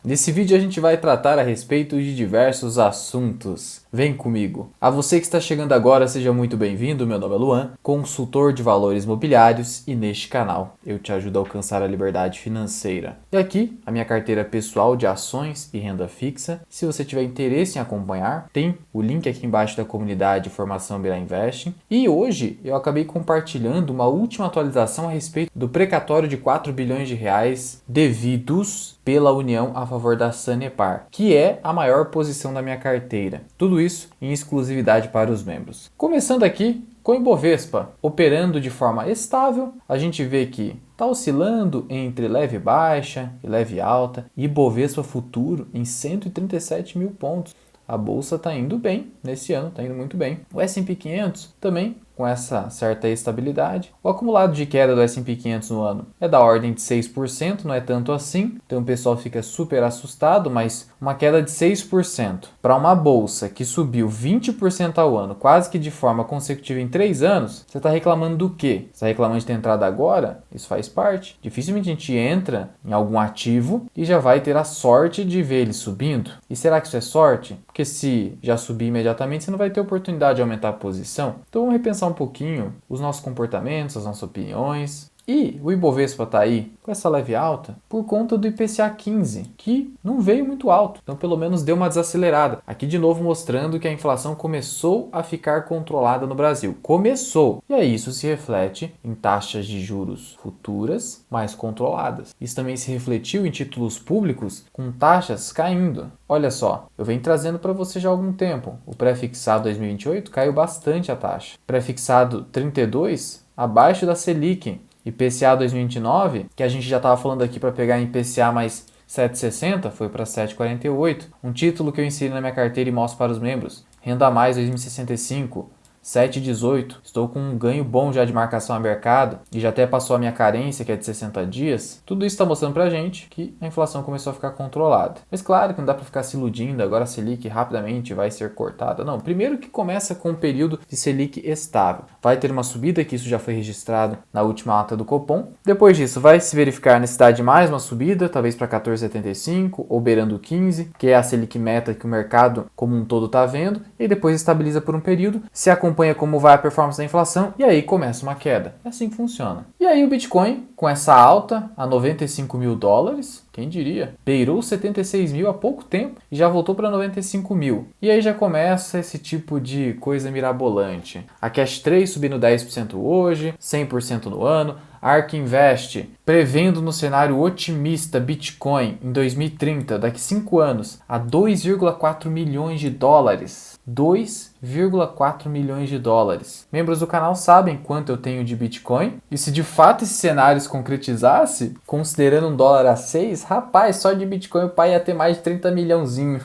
Nesse vídeo a gente vai tratar a respeito de diversos assuntos. Vem comigo! A você que está chegando agora, seja muito bem-vindo. Meu nome é Luan, consultor de valores imobiliários, e neste canal eu te ajudo a alcançar a liberdade financeira. E aqui a minha carteira pessoal de ações e renda fixa. Se você tiver interesse em acompanhar, tem o link aqui embaixo da comunidade Formação Bira Investing. E hoje eu acabei compartilhando uma última atualização a respeito do precatório de 4 bilhões de reais devidos pela União a favor da Sanepar, que é a maior posição da minha carteira. Tudo isso em exclusividade para os membros. Começando aqui com o Ibovespa, operando de forma estável, a gente vê que está oscilando entre leve baixa e leve alta, e Ibovespa futuro em 137 mil pontos. A bolsa está indo bem nesse ano, está indo muito bem. O S&P 500 também com essa certa estabilidade. O acumulado de queda do S&P 500 no ano é da ordem de 6%, não é tanto assim, então o pessoal fica super assustado, mas uma queda de 6% para uma bolsa que subiu 20% ao ano, quase que de forma consecutiva em 3 anos, você está reclamando do quê? Você está reclamando de ter entrado agora? Isso faz parte. Dificilmente a gente entra em algum ativo e já vai ter a sorte de ver ele subindo. E será que isso é sorte? Porque se já subir imediatamente, você não vai ter oportunidade de aumentar a posição. Então vamos repensar um pouquinho os nossos comportamentos, as nossas opiniões. E o Ibovespa está aí com essa leve alta por conta do IPCA 15, que não veio muito alto, então pelo menos deu uma desacelerada. Aqui de novo mostrando que a inflação começou a ficar controlada no Brasil. Começou! E aí isso se reflete em taxas de juros futuras mais controladas. Isso também se refletiu em títulos públicos com taxas caindo. Olha só, eu venho trazendo para você já há algum tempo. O pré-fixado 2028 caiu bastante a taxa. Pré-fixado 32 abaixo da Selic. IPCA 2029, que a gente já estava falando aqui para pegar em IPCA mais 7,60, foi para 7,48. Um título que eu inseri na minha carteira e mostro para os membros. Renda Mais 2065, 7,18. Estou com um ganho bom já de marcação a mercado e já até passou a minha carência, que é de 60 dias. Tudo isso está mostrando para a gente que a inflação começou a ficar controlada. Mas claro que não dá para ficar se iludindo, agora a Selic rapidamente vai ser cortada. Não, primeiro que começa com um período de Selic estável. Vai ter uma subida, que isso já foi registrado na última ata do Copom. Depois disso, vai se verificar a necessidade de mais uma subida, talvez para 14,75 ou beirando 15, que é a Selic meta que o mercado como um todo está vendo, e depois estabiliza por um período, se acompanha como vai a performance da inflação e aí começa uma queda. É assim que funciona. E aí o Bitcoin, com essa alta a 95 mil dólares, quem diria? Beirou 76 mil há pouco tempo e já voltou para 95 mil. E aí já começa esse tipo de coisa mirabolante. A Cash 3 subindo 10% hoje, 100% no ano. ARK Invest prevendo no cenário otimista Bitcoin em 2030, daqui 5 anos, a 2,4 milhões de dólares. 2,4 milhões de dólares. Membros do canal sabem quanto eu tenho de Bitcoin. E se de fato esse cenário se concretizasse, considerando $1 a 6, rapaz, só de Bitcoin o pai ia ter mais de 30 milhãozinho.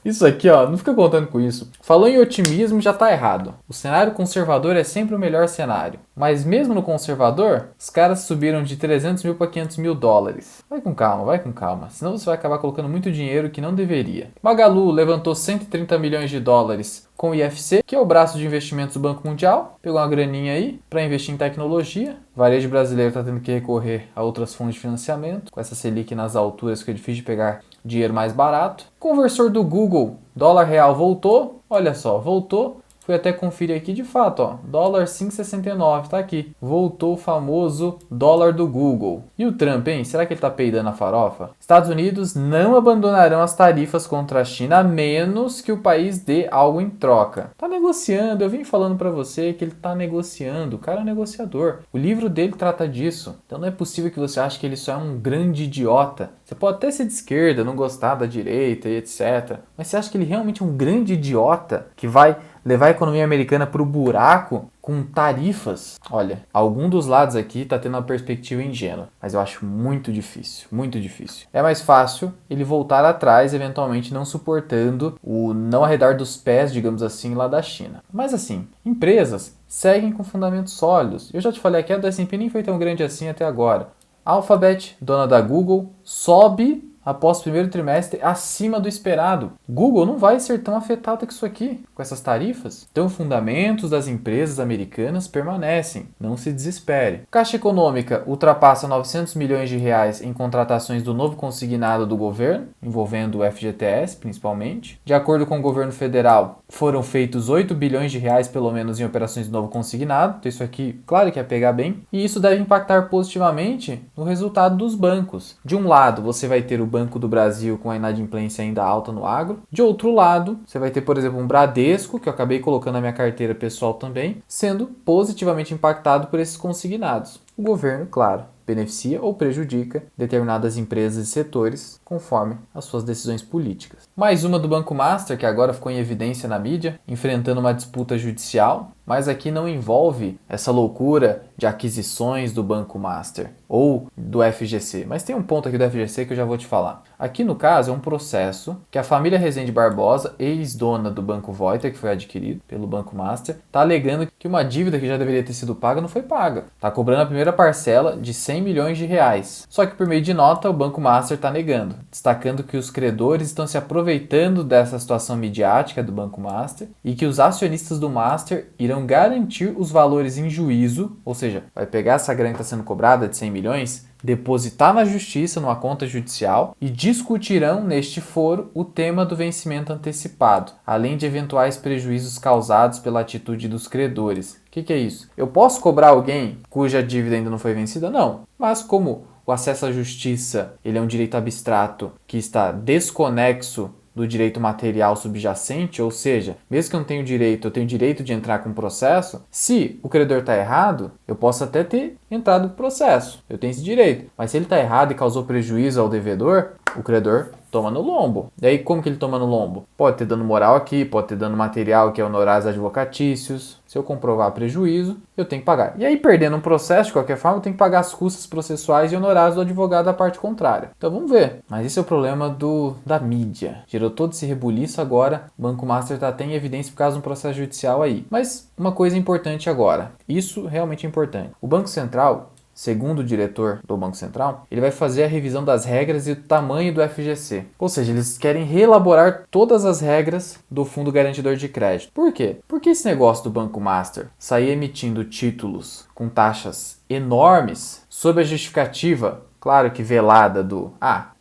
Isso aqui, ó, não fica contando com isso. Falou em otimismo, já tá errado. O cenário conservador é sempre o melhor cenário. Mas mesmo no conservador, os caras subiram de 300 mil para 500 mil dólares. Vai com calma. Senão você vai acabar colocando muito dinheiro que não deveria. Magalu levantou 130 milhões de dólares com o IFC, que é o braço de investimentos do Banco Mundial. Pegou uma graninha aí para investir em tecnologia. O varejo brasileiro está tendo que recorrer a outras fontes de financiamento. Com essa Selic nas alturas, fica difícil de pegar dinheiro mais barato. Conversor do Google, dólar real voltou. Olha só, voltou. Fui até conferir aqui de fato, ó, dólar 5,69, tá aqui. Voltou o famoso dólar do Google. E o Trump, hein? Será que ele tá peidando a farofa? Estados Unidos não abandonarão as tarifas contra a China a menos que o país dê algo em troca. Tá negociando, eu vim falando pra você que ele tá negociando, o cara é um negociador. O livro dele trata disso. Então não é possível que você ache que ele só é um grande idiota. Você pode até ser de esquerda, não gostar da direita e etc. Mas você acha que ele realmente é um grande idiota que vai levar a economia americana para o buraco com tarifas? Olha, algum dos lados aqui está tendo uma perspectiva ingênua, mas eu acho muito difícil, muito difícil. É mais fácil ele voltar atrás, eventualmente não suportando o não arredar dos pés, digamos assim, lá da China. Mas assim, empresas seguem com fundamentos sólidos. Eu já te falei aqui, a do S&P nem foi tão grande assim até agora. Alphabet, dona da Google, sobe após o primeiro trimestre acima do esperado. Google não vai ser tão afetada com isso aqui, com essas tarifas. Então, os fundamentos das empresas americanas permanecem. Não se desespere. Caixa Econômica ultrapassa 900 milhões de reais em contratações do novo consignado do governo, envolvendo o FGTS principalmente. De acordo com o governo federal, foram feitos 8 bilhões de reais pelo menos em operações do novo consignado. Então, isso aqui, claro que ia pegar bem. E isso deve impactar positivamente no resultado dos bancos. De um lado, você vai ter o Banco do Brasil com a inadimplência ainda alta no agro. De outro lado, você vai ter, por exemplo, um Bradesco, que eu acabei colocando na minha carteira pessoal também, sendo positivamente impactado por esses consignados. O governo, claro, beneficia ou prejudica determinadas empresas e setores conforme as suas decisões políticas. Mais uma do Banco Master, que agora ficou em evidência na mídia, enfrentando uma disputa judicial, mas aqui não envolve essa loucura de aquisições do Banco Master ou do FGC. Mas tem um ponto aqui do FGC que eu já vou te falar. Aqui no caso é um processo que a família Rezende Barbosa, ex-dona do Banco Voita, que foi adquirido pelo Banco Master, está alegando que uma dívida que já deveria ter sido paga não foi paga. Está cobrando a primeira parcela de 100 milhões de reais. Só que por meio de nota o Banco Master está negando, destacando que os credores estão se aproveitando dessa situação midiática do Banco Master e que os acionistas do Master irão garantir os valores em juízo, ou seja, vai pegar essa grana que está sendo cobrada de 100 milhões, depositar na justiça, numa conta judicial, e discutirão neste foro o tema do vencimento antecipado, além de eventuais prejuízos causados pela atitude dos credores. O que é isso? Eu posso cobrar alguém cuja dívida ainda não foi vencida? Não. Mas como o acesso à justiça ele é um direito abstrato que está desconexo do direito material subjacente, ou seja, mesmo que eu não tenha direito, eu tenho direito de entrar com o processo, se o credor está errado, eu posso até ter entrado com o processo, eu tenho esse direito, mas se ele está errado e causou prejuízo ao devedor, o credor toma no lombo. E aí como que ele toma no lombo? Pode ter dano moral aqui, pode ter dano material, que é honorários advocatícios. Se eu comprovar prejuízo, eu tenho que pagar. E aí, perdendo um processo, de qualquer forma, eu tenho que pagar as custas processuais e honorários do advogado da parte contrária. Então vamos ver. Mas esse é o problema da mídia. Gerou todo esse rebuliço agora. O Banco Master está até em evidência por causa de um processo judicial aí. Mas uma coisa importante agora. Isso realmente é importante. O Banco Central, segundo o diretor do Banco Central, ele vai fazer a revisão das regras e do tamanho do FGC. Ou seja, eles querem reelaborar todas as regras do Fundo Garantidor de Crédito. Por quê? Porque esse negócio do Banco Master sair emitindo títulos com taxas enormes sob a justificativa, claro que velada,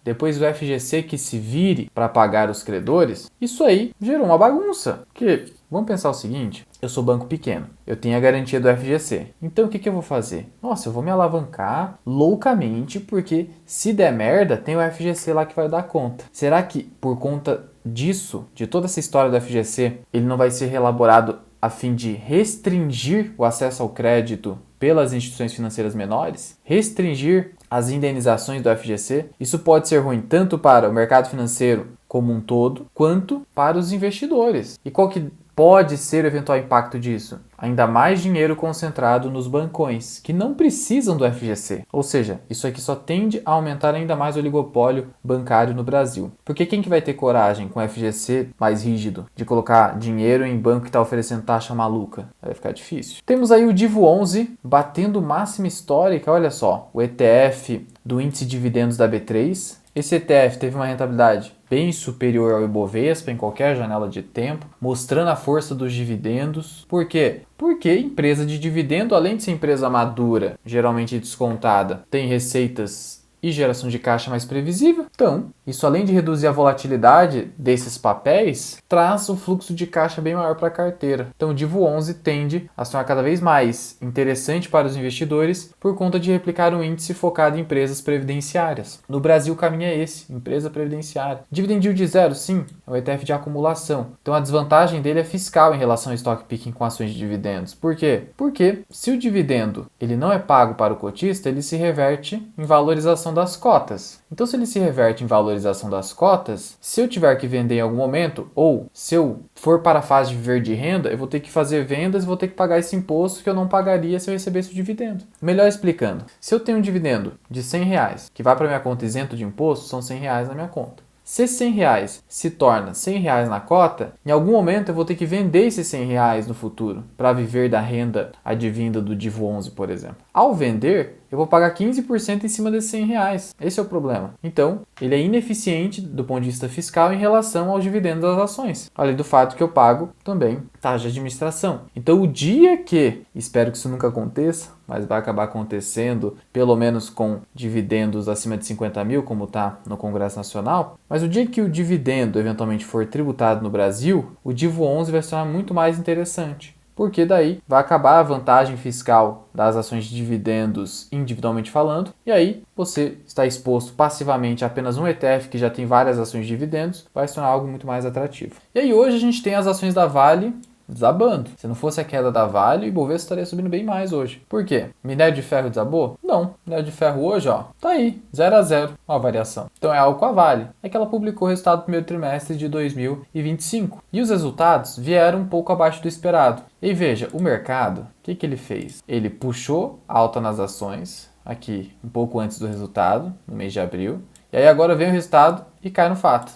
depois do FGC que se vire para pagar os credores, isso aí gerou uma bagunça. Porque, vamos pensar o seguinte, eu sou banco pequeno, eu tenho a garantia do FGC. Então o que eu vou fazer? Nossa, eu vou me alavancar loucamente, porque se der merda, tem o FGC lá que vai dar conta. Será que por conta disso, de toda essa história do FGC, ele não vai ser reelaborado a fim de restringir o acesso ao crédito pelas instituições financeiras menores? Restringir as indenizações do FGC? Isso pode ser ruim tanto para o mercado financeiro como um todo, quanto para os investidores. E qual que pode ser o eventual impacto disso? Ainda mais dinheiro concentrado nos bancões, que não precisam do FGC. Ou seja, isso aqui só tende a aumentar ainda mais o oligopólio bancário no Brasil. Porque quem que vai ter coragem com o FGC mais rígido de colocar dinheiro em banco que está oferecendo taxa maluca? Vai ficar difícil. Temos aí o Divo 11 batendo máxima histórica. Olha só, o ETF do índice de dividendos da B3. Esse ETF teve uma rentabilidade bem superior ao Ibovespa em qualquer janela de tempo, mostrando a força dos dividendos. Por quê? Porque empresa de dividendo, além de ser empresa madura, geralmente descontada, tem receitas e geração de caixa mais previsível. Então, isso além de reduzir a volatilidade desses papéis, traz um fluxo de caixa bem maior para a carteira. Então, o Divo 11 tende a se tornar cada vez mais interessante para os investidores por conta de replicar um índice focado em empresas previdenciárias. No Brasil, o caminho é esse, empresa previdenciária. Dividend yield de zero, sim, é um ETF de acumulação. Então, a desvantagem dele é fiscal em relação ao stock picking com ações de dividendos. Por quê? Porque se o dividendo ele não é pago para o cotista, ele se reverte em valorização das cotas. Então, se ele se reverte em valorização das cotas, se eu tiver que vender em algum momento, ou se eu for para a fase de viver de renda, eu vou ter que fazer vendas e vou ter que pagar esse imposto que eu não pagaria se eu recebesse o dividendo. Melhor explicando, se eu tenho um dividendo de R$100 que vai para minha conta isento de imposto, são R$100 na minha conta. Se esses R$100 se torna R$100 na cota, em algum momento eu vou ter que vender esses R$100 no futuro para viver da renda advinda do Divo 11, por exemplo. Ao vender, eu vou pagar 15% em cima desses R$ 100. Esse é o problema. Então, ele é ineficiente do ponto de vista fiscal em relação aos dividendos das ações. Além do fato que eu pago também taxa de administração. Então, o dia que, espero que isso nunca aconteça, mas vai acabar acontecendo, pelo menos com dividendos acima de 50 mil, como está no Congresso Nacional, mas o dia que o dividendo eventualmente for tributado no Brasil, o DIVO 11 vai se tornar muito mais interessante. Porque daí vai acabar a vantagem fiscal das ações de dividendos individualmente falando, e aí você está exposto passivamente a apenas um ETF que já tem várias ações de dividendos, vai se tornar algo muito mais atrativo. E aí hoje a gente tem as ações da Vale desabando. Se não fosse a queda da Vale, o Ibovespa estaria subindo bem mais hoje. Por quê? Minério de ferro desabou? Não. Minério de ferro hoje, tá aí, 0 a 0, uma variação. Então é algo com a Vale. É que ela publicou o resultado do primeiro trimestre de 2025. E os resultados vieram um pouco abaixo do esperado. E veja, o mercado, o que ele fez? Ele puxou alta nas ações, aqui um pouco antes do resultado, no mês de abril. E aí agora vem o resultado e cai no fato.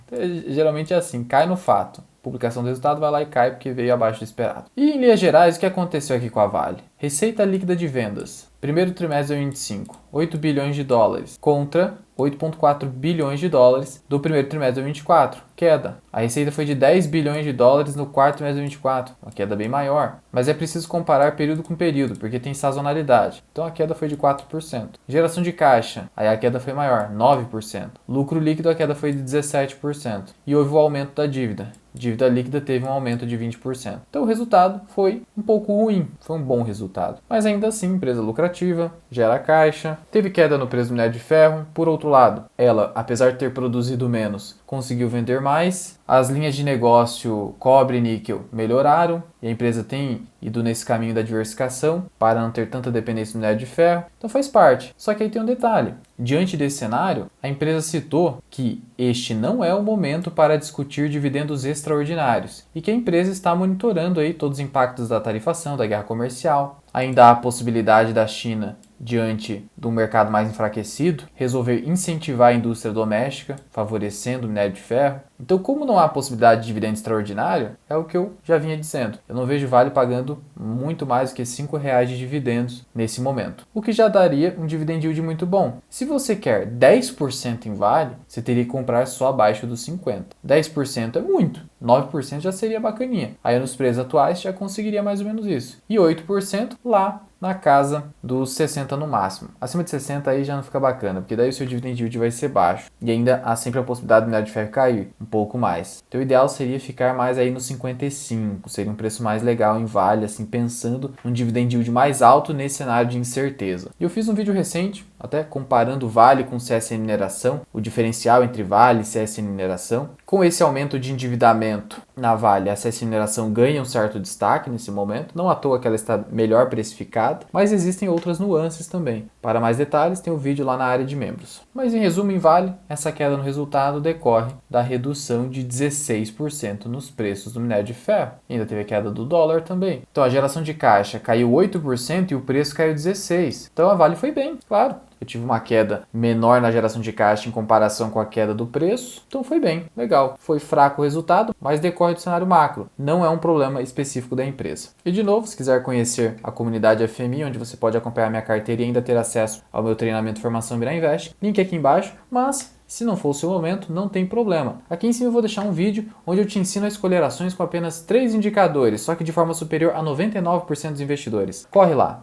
Geralmente é assim, cai no fato. Publicação do resultado vai lá e cai porque veio abaixo do esperado. E em linhas gerais, o que aconteceu aqui com a Vale? Receita líquida de vendas. Primeiro trimestre de 2025, 8 bilhões de dólares contra 8,4 bilhões de dólares do primeiro trimestre de 2024. Queda. A receita foi de 10 bilhões de dólares no quarto trimestre de 2024. Uma queda bem maior. Mas é preciso comparar período com período, porque tem sazonalidade. Então a queda foi de 4%. Geração de caixa. Aí a queda foi maior, 9%. Lucro líquido, a queda foi de 17%. E houve o aumento da dívida. Dívida líquida teve um aumento de 20%. Então o resultado foi um pouco ruim, foi um bom resultado. Mas ainda assim, empresa lucrativa, gera caixa, teve queda no preço do minério de ferro. Por outro lado, ela, apesar de ter produzido menos, conseguiu vender mais. As linhas de negócio cobre e níquel melhoraram e a empresa tem ido nesse caminho da diversificação para não ter tanta dependência do minério de ferro. Então faz parte. Só que aí tem um detalhe. Diante desse cenário, a empresa citou que este não é o momento para discutir dividendos extraordinários e que a empresa está monitorando aí todos os impactos da tarifação, da guerra comercial. Ainda há a possibilidade da China, diante de um mercado mais enfraquecido, resolver incentivar a indústria doméstica, favorecendo o minério de ferro. Então, como não há possibilidade de dividendo extraordinário, é o que eu já vinha dizendo. Eu não vejo Vale pagando muito mais do que R$ 5,00 de dividendos nesse momento, o que já daria um dividend yield muito bom. Se você quer 10% em Vale, você teria que comprar só abaixo dos 50%. 10% é muito, 9% já seria bacaninha. Aí nos preços atuais já conseguiria mais ou menos isso. E 8% lá na casa dos 60 no máximo. Acima de 60 aí já não fica bacana, porque daí o seu dividend yield vai ser baixo. E ainda há sempre a possibilidade do minério de ferro cair um pouco mais. Então o ideal seria ficar mais aí nos 55, seria um preço mais legal em Vale, assim, pensando num dividend yield mais alto nesse cenário de incerteza. E eu fiz um vídeo recente, até comparando Vale com CSN Mineração, o diferencial entre Vale e CSN Mineração. Com esse aumento de endividamento na Vale, a CSN Mineração ganha um certo destaque nesse momento, não à toa que ela está melhor precificada, mas existem outras nuances também. Para mais detalhes, tem o vídeo lá na área de membros. Mas em resumo, em Vale, essa queda no resultado decorre da redução de 16% nos preços do minério de ferro. E ainda teve a queda do dólar também. Então a geração de caixa caiu 8% e o preço caiu 16%. Então a Vale foi bem, claro. Eu tive uma queda menor na geração de caixa em comparação com a queda do preço, então foi bem, legal. Foi fraco o resultado, mas decorre do cenário macro, não é um problema específico da empresa. E de novo, se quiser conhecer a comunidade FMI, onde você pode acompanhar minha carteira e ainda ter acesso ao meu treinamento de formação Mira Invest, link aqui embaixo, mas se não for o seu momento, não tem problema. Aqui em cima eu vou deixar um vídeo onde eu te ensino a escolher ações com apenas 3 indicadores, só que de forma superior a 99% dos investidores. Corre lá!